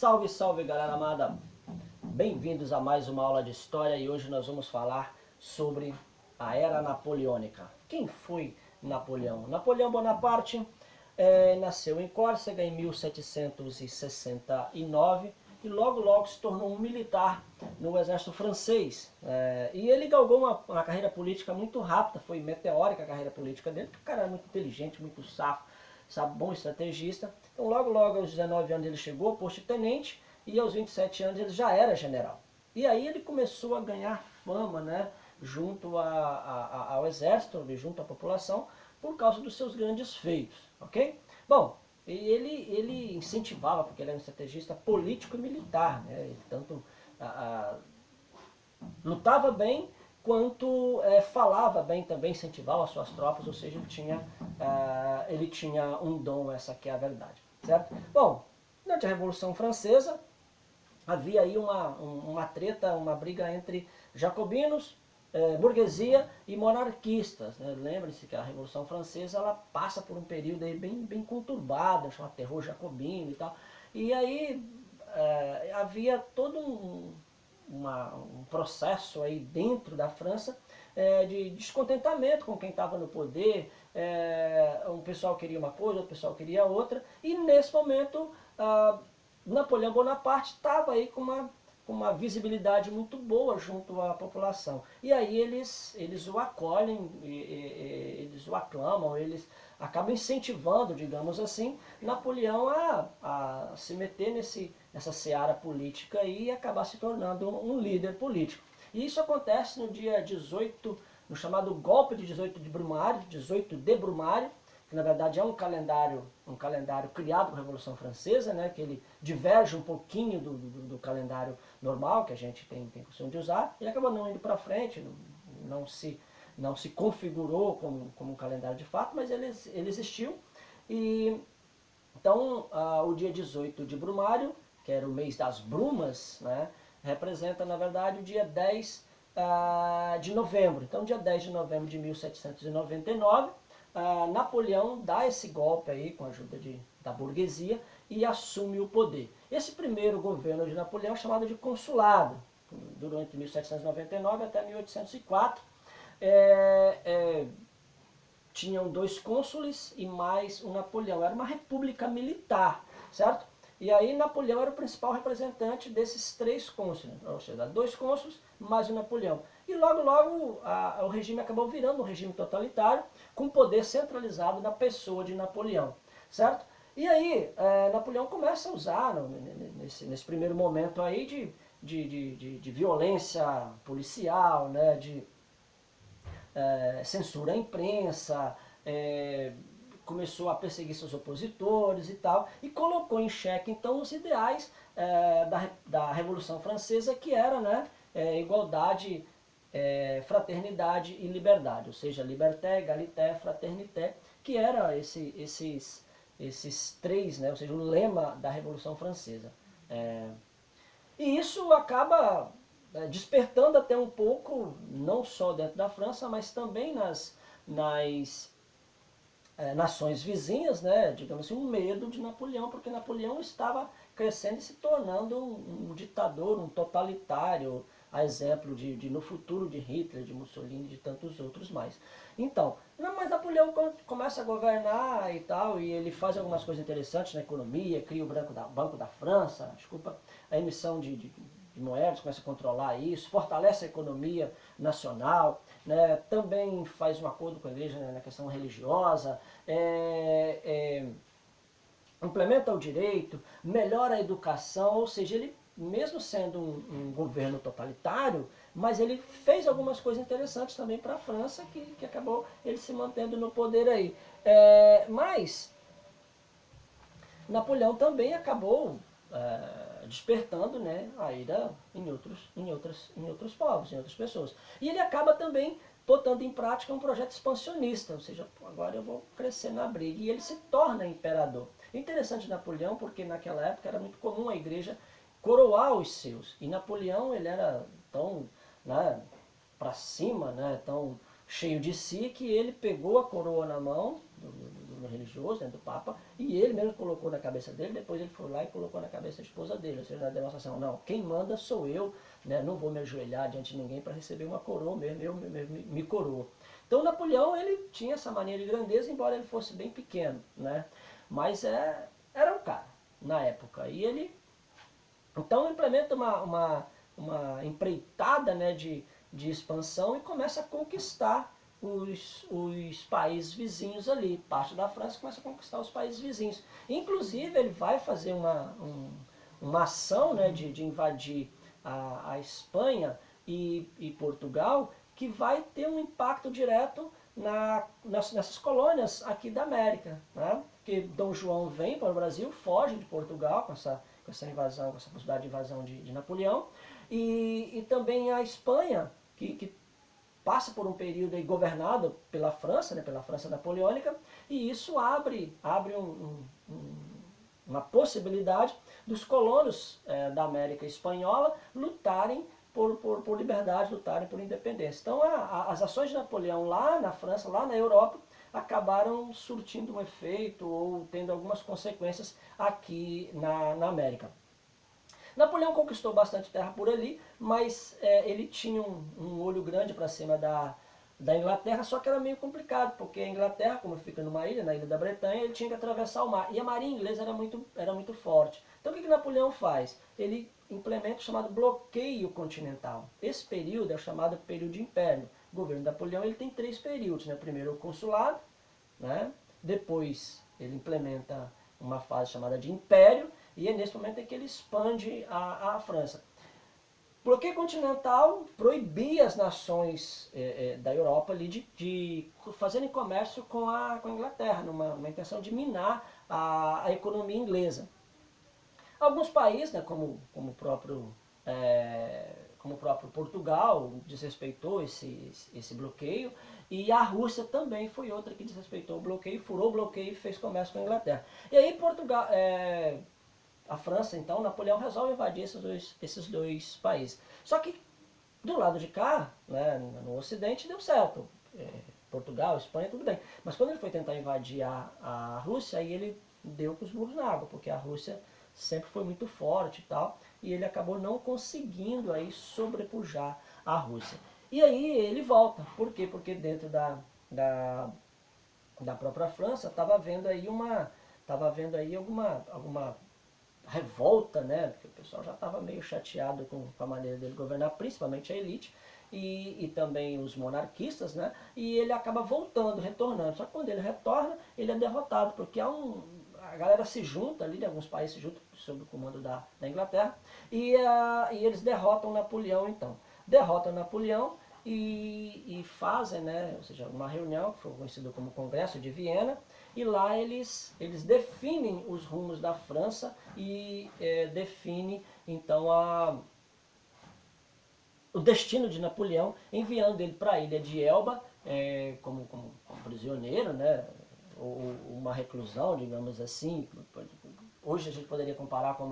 Salve, salve galera amada! Bem-vindos a mais uma aula de história e hoje nós vamos falar sobre a Era Napoleônica. Quem foi Napoleão? Napoleão Bonaparte nasceu em Córcega em 1769 e logo se tornou um militar no exército francês. E ele galgou uma carreira política muito rápida, foi meteórica a carreira política dele, porque o cara era muito inteligente, muito safo, sabe, bom estrategista. Então logo aos 19 anos ele chegou ao posto de tenente e aos 27 anos ele já era general. E aí ele começou a ganhar fama, né, junto ao exército, junto à população, por causa dos seus grandes feitos, ok? Bom, ele incentivava, porque ele era um estrategista político e militar, né, ele tanto lutava bem, quanto falava bem também, incentivava as suas tropas, ou seja, ele tinha um dom, essa que é a verdade, certo? Bom, durante a Revolução Francesa, havia aí uma treta, uma briga entre jacobinos, burguesia e monarquistas, né? Lembre-se que a Revolução Francesa ela passa por um período aí bem conturbado, chamado terror jacobino e tal, e aí havia todo um processo aí dentro da França de descontentamento com quem estava no poder. Um pessoal queria uma coisa, outro pessoal queria outra, e nesse momento Napoleão Bonaparte estava aí com uma visibilidade muito boa junto à população. E aí eles o acolhem, eles o aclamam, eles acabam incentivando, digamos assim, Napoleão a se meter nessa seara política e acabar se tornando um líder político. E isso acontece no dia 18, no chamado golpe de 18 de Brumário, 18 de Brumário, que na verdade é um calendário criado para a Revolução Francesa, né, que ele diverge um pouquinho do calendário normal, que a gente tem costume de usar. Ele acabou não indo para frente, não se configurou como um calendário de fato, mas ele existiu. E então o dia 18 de Brumário, que era o mês das brumas, né, representa na verdade o dia 10 de novembro. Então dia 10 de novembro de 1799, Napoleão dá esse golpe aí com a ajuda da burguesia e assume o poder. Esse primeiro governo de Napoleão é chamado de consulado, durante 1799 até 1804. Tinham 2 cônsules e mais um Napoleão. Era uma república militar, certo? E aí Napoleão era o principal representante desses 3 cônsules, ou seja, 2 cônsules mais o Napoleão. E logo o regime acabou virando um regime totalitário, com poder centralizado na pessoa de Napoleão, certo? E aí Napoleão começa a usar, nesse primeiro momento aí, de violência policial, né, de censura à imprensa, começou a perseguir seus opositores e tal, e colocou em xeque então os ideais da Revolução Francesa, que era, né, igualdade, fraternidade e liberdade, ou seja, liberté, égalité, fraternité, que era esses 3, né, ou seja, o lema da Revolução Francesa. E isso acaba despertando até um pouco, não só dentro da França, mas também nas nações vizinhas, né, digamos assim, um medo de Napoleão, porque Napoleão estava crescendo e se tornando um ditador, um totalitário, a exemplo no futuro de Hitler, de Mussolini e de tantos outros mais. Então, mas Napoleão começa a governar e tal, e ele faz algumas coisas interessantes na economia, cria o Banco da França, a emissão de moedas, começa a controlar isso, fortalece a economia nacional, né, também faz um acordo com a igreja, né, na questão religiosa, implementa o direito, melhora a educação, ou seja, ele, mesmo sendo um governo totalitário, mas ele fez algumas coisas interessantes também para a França, que acabou ele se mantendo no poder aí. Mas Napoleão também acabou despertando, né, a ira em outros povos, em outras pessoas. E ele acaba também botando em prática um projeto expansionista, ou seja, agora eu vou crescer na briga, e ele se torna imperador. Interessante Napoleão, porque naquela época era muito comum a igreja coroar os seus, e Napoleão ele era tão, né, para cima, né, tão cheio de si, que ele pegou a coroa na mão dogma religioso, né, do Papa, e ele mesmo colocou na cabeça dele, depois ele foi lá e colocou na cabeça da esposa dele, ou seja, na demonstração, não, quem manda sou eu, né, não vou me ajoelhar diante de ninguém para receber uma coroa mesmo, eu me coroa. Então Napoleão, ele tinha essa mania de grandeza, embora ele fosse bem pequeno, né, mas era um cara na época, e ele então implementa uma empreitada, né, de expansão e começa a conquistar os países vizinhos ali. Parte da França começa a conquistar os países vizinhos. Inclusive ele vai fazer uma ação, né, de invadir a Espanha e Portugal, que vai ter um impacto direto nessas colônias aqui da América. Né? Porque Dom João vem para o Brasil, foge de Portugal com essa invasão, com essa possibilidade de invasão de Napoleão, e também a Espanha, que passa por um período aí governado pela França, né, pela França napoleônica, e isso abre uma possibilidade dos colonos da América Espanhola lutarem por liberdade, lutarem por independência. Então as ações de Napoleão lá na França, lá na Europa, acabaram surtindo um efeito ou tendo algumas consequências aqui na América. Napoleão conquistou bastante terra por ali, mas ele tinha um olho grande para cima da Inglaterra, só que era meio complicado, porque a Inglaterra, como fica numa ilha, na ilha da Bretanha, ele tinha que atravessar o mar, e a marinha inglesa era muito forte. Então o que Napoleão faz? Ele implementa o chamado bloqueio continental. Esse período é o chamado período de império. O governo de Napoleão ele tem 3 períodos. Né? Primeiro o consulado, né? Depois ele implementa uma fase chamada de império, e é nesse momento em que ele expande a França. O bloqueio continental proibia as nações da Europa ali de fazerem comércio com a Inglaterra, numa intenção de minar a economia inglesa. Alguns países, né, como o próprio Portugal, desrespeitou esse bloqueio, e a Rússia também foi outra que desrespeitou o bloqueio, furou o bloqueio e fez comércio com a Inglaterra. E aí Portugal, a França, então, Napoleão resolve invadir esses dois países. Só que do lado de cá, né, no Ocidente, deu certo. Portugal, Espanha, tudo bem. Mas quando ele foi tentar invadir a Rússia, aí ele deu com os burros na água, porque a Rússia sempre foi muito forte e tal, e ele acabou não conseguindo aí sobrepujar a Rússia. E aí ele volta. Por quê? Porque dentro da própria França estava havendo aí alguma revolta, né? Porque o pessoal já estava meio chateado com a maneira dele governar, principalmente a elite, e também os monarquistas, né? E ele acaba voltando, retornando. Só que quando ele retorna, ele é derrotado, porque a galera se junta ali, alguns países se juntam sob o comando da Inglaterra, e eles derrotam Napoleão, então. Derrotam Napoleão e fazem, né, ou seja, uma reunião que foi conhecida como Congresso de Viena, e lá eles definem os rumos da França e definem, então, o destino de Napoleão, enviando ele para a ilha de Elba como prisioneiro, né, ou uma reclusão, digamos assim. Hoje a gente poderia comparar com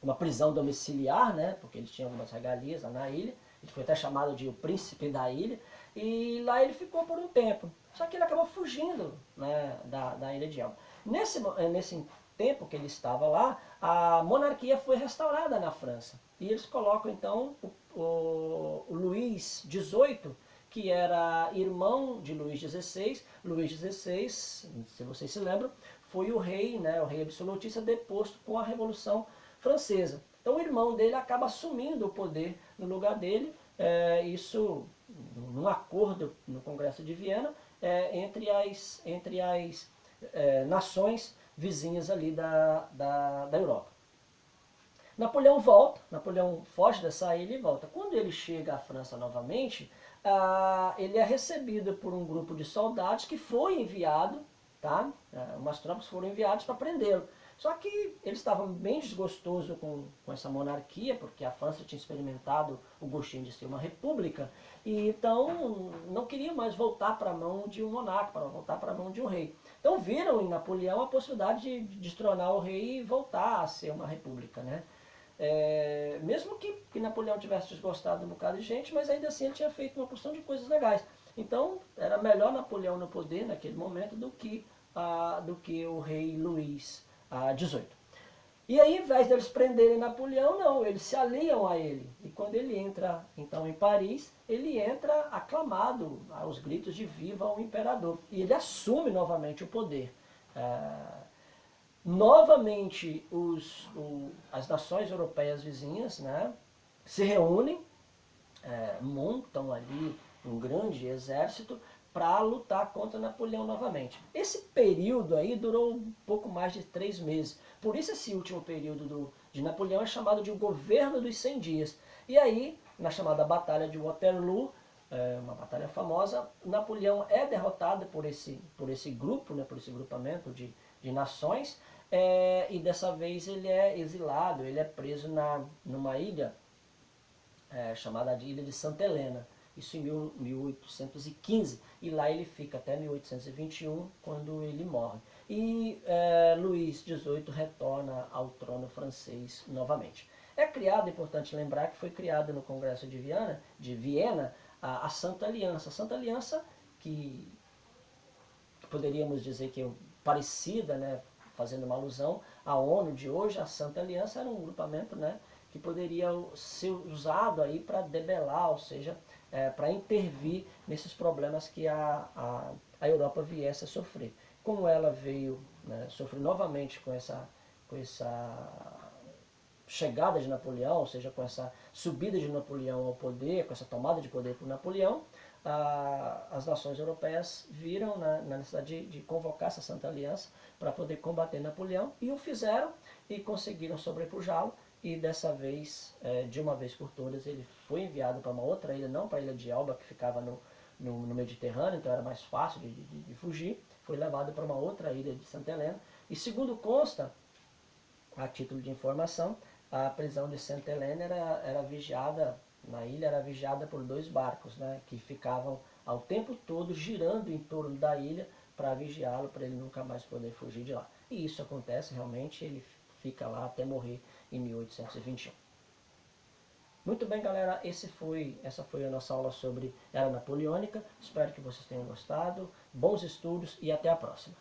uma prisão domiciliar, né, porque ele tinha algumas regalias lá na ilha. Ele foi até chamado de o príncipe da ilha, e lá ele ficou por um tempo. Só que ele acabou fugindo, né, da ilha de Elba. Nesse tempo que ele estava lá, a monarquia foi restaurada na França. E eles colocam então o Luís XVIII, que era irmão de Luís XVI. Luís XVI, se vocês se lembram, foi o rei, né, o rei absolutista deposto com a Revolução Francesa. Então o irmão dele acaba assumindo o poder no lugar dele, isso num acordo no Congresso de Viena, entre as nações vizinhas ali da Europa. Napoleão volta, Napoleão foge dessa ilha e volta. Quando ele chega à França novamente, ele é recebido por um grupo de soldados que foi enviado, tá? Umas tropas foram enviadas para prendê-lo. Só que eles estavam bem desgostosos com essa monarquia, porque a França tinha experimentado o gostinho de ser uma república, e então não queriam mais voltar para a mão de um monarca, para voltar para a mão de um rei. Então viram em Napoleão a possibilidade de destronar o rei e voltar a ser uma república, né? Mesmo que Napoleão tivesse desgostado de um bocado de gente, mas ainda assim ele tinha feito uma porção de coisas legais. Então era melhor Napoleão no poder naquele momento do que do que o rei Luís XVIII. E aí, ao invés deles prenderem Napoleão, não, eles se aliam a ele. E quando ele entra, então, em Paris, ele entra aclamado aos gritos de viva o imperador. E ele assume novamente o poder. Novamente, as nações europeias vizinhas, né, se reúnem, montam ali um grande exército para lutar contra Napoleão novamente. Esse período aí durou um pouco mais de 3 meses. Por isso esse último período de Napoleão é chamado de o governo dos 100 dias. E aí, na chamada Batalha de Waterloo, uma batalha famosa, Napoleão é derrotado por esse grupo, né, por esse grupamento de nações, e dessa vez ele é exilado, ele é preso numa ilha chamada de Ilha de Santa Helena. Isso em 1815, e lá ele fica até 1821, quando ele morre. E Luís XVIII retorna ao trono francês novamente. É criado, é importante lembrar que foi criada no Congresso de Viena a Santa Aliança. A Santa Aliança, que poderíamos dizer que é parecida, né, fazendo uma alusão à ONU de hoje, a Santa Aliança era um grupamento, né, que poderia ser usado aí para debelar, ou seja, para intervir nesses problemas que a Europa viesse a sofrer. Como ela veio, né, sofrer novamente com essa chegada de Napoleão, ou seja, com essa subida de Napoleão ao poder, com essa tomada de poder por Napoleão, as nações europeias viram na necessidade de convocar essa Santa Aliança para poder combater Napoleão, e o fizeram e conseguiram sobrepujá-lo, e dessa vez, de uma vez por todas, ele foi enviado para uma outra ilha, não para a ilha de Elba, que ficava no Mediterrâneo, então era mais fácil de fugir, foi levado para uma outra ilha de Santa Helena, e segundo consta, a título de informação, a prisão de Santa Helena era vigiada, na ilha era vigiada por 2 barcos, né, que ficavam ao tempo todo girando em torno da ilha para vigiá-lo, para ele nunca mais poder fugir de lá. E isso acontece realmente, ele fica lá até morrer em 1821. Muito bem, galera, essa foi a nossa aula sobre Era Napoleônica. Espero que vocês tenham gostado. Bons estudos e até a próxima.